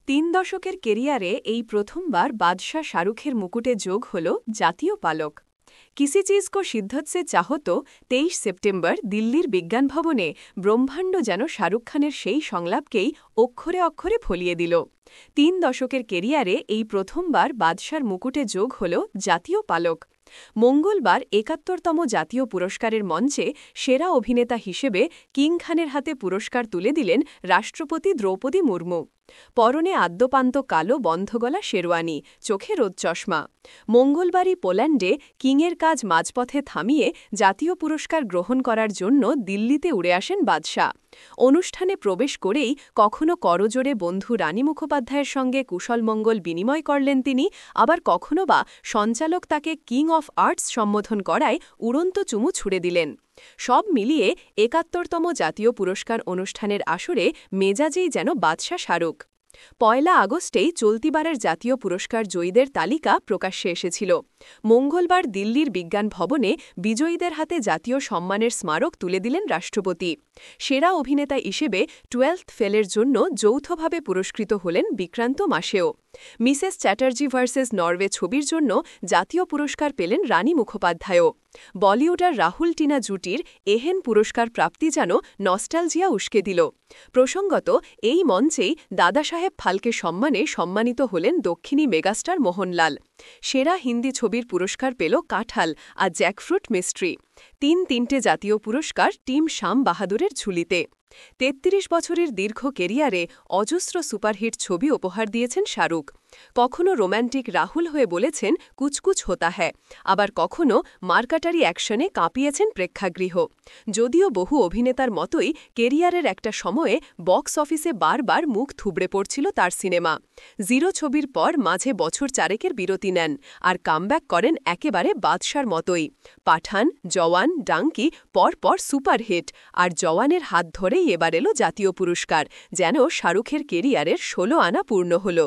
তিন দশকের কেরিয়ারে এই প্রথমবার বাদশাহ শাহরুখের মুকুটে যোগ হল জাতীয় পালক। কিসি চিজ কো শিদ্দত সে চাহো তো ২৩ সেপ্টেম্বর দিল্লির বিজ্ঞান ভবনে ব্রহ্মাণ্ড যেন শাহরুখ খানের সেই সংলাপকেই অক্ষরে অক্ষরে ফলিয়ে দিল। তিন দশকের কেরিয়ারে এই প্রথমবার বাদশার মুকুটে যোগ হল জাতীয় পালক। মঙ্গলবার ৭১তম জাতীয় পুরস্কারের মঞ্চে সেরা অভিনেতা হিসেবে কিং খানের হাতে পুরস্কার তুলে দিলেন রাষ্ট্রপতি দ্রৌপদী মুর্মু। পরনে আদ্যপান্ত কালো বন্ধগলা শেরওয়ানি, চোখে রোদ চশমা। মঙ্গলবারই পোল্যান্ডে কিংয়ের কাজ মাঝপথে থামিয়ে জাতীয় পুরস্কার গ্রহণ করার জন্য দিল্লিতে উড়ে আসেন বাদশাহ। অনুষ্ঠানে প্রবেশ করেই কখনো করজোড়ে বন্ধু রানী মুখোপাধ্যায়ের সঙ্গে কুশলমঙ্গল বিনিময় করলেন তিনি, আবার কখনো বা সঞ্চালক তাকে কিং অফ আর্টস সম্বোধন করায় উড়ন্ত চুমু ছুড়ে দিলেন। সব মিলিয়ে ৭১তম জাতীয় পুরস্কার অনুষ্ঠানের আসরে মেজাজেই যেন বাদশাহ শাহরুখ। পয়লা আগস্টেই চলতিবারের জাতীয় পুরস্কার জয়ীদের তালিকা প্রকাশ্যে এসেছিল। মঙ্গলবার দিল্লির বিজ্ঞান ভবনে বিজয়ীদের হাতে জাতীয় সম্মানের স্মারক তুলে দিলেন রাষ্ট্রপতি। সেরা অভিনেতা হিসেবে 12th ফেলের জন্য যৌথভাবে পুরস্কৃত হলেন বিক্রান্ত মাসেও। মিসেস চ্যাটার্জি ভার্সেস নরওয়ে ছবির জন্য জাতীয় পুরস্কার পেলেন রানী মুখোপাধ্যায়ও। বলিউড আর রাহুল টিনা জুটির এহেন পুরস্কার প্রাপ্তি যেন নস্টালজিয়া উস্কে দিল। প্রসঙ্গত, এই মঞ্চেই দাদাসাহেব ফালকে সম্মানে সম্মানিত হলেন দক্ষিণী মেগাস্টার মোহনলাল। সেরা হিন্দি ছবির পুরস্কার পেল কাঁঠাল আর জ্যাকফ্রুট মিস্ট্রি। তিনটে জাতীয় পুরস্কার টিম শাম বাহাদুরের ঝুলিতে। ৩৩ বছরের দীর্ঘ কেরিয়ারে অজস্র সুপারহিট ছবি উপহার দিয়েছেন শাহরুখ। কখনো রোম্যান্টিক রাহুল হয়ে বলেছেন কুচকুচ হোতা হ্যায়, আবার কখনো মার্কাটারি অ্যাকশনে কাঁপিয়েছেন প্রেক্ষাগৃহ। যদিও বহু অভিনেতার মতোই কেরিয়ারের একটা সময়ে বক্স অফিসে বারবার মুখ থুবড়ে পড়ছিল তার সিনেমা। জিরো ছবির পর মাঝে বছর চারেকের বিরতি নেন আর কামব্যাক করেন একেবারে বাদশার মতোই। পাঠান, জওয়ান, ডাঙ্কি পরপর সুপারহিট, আর জওয়ানের হাত ধরেই এবার এলো জাতীয় পুরস্কার, যেন শাহরুখের কেরিয়ারের ১৬ আনা পূর্ণ হল।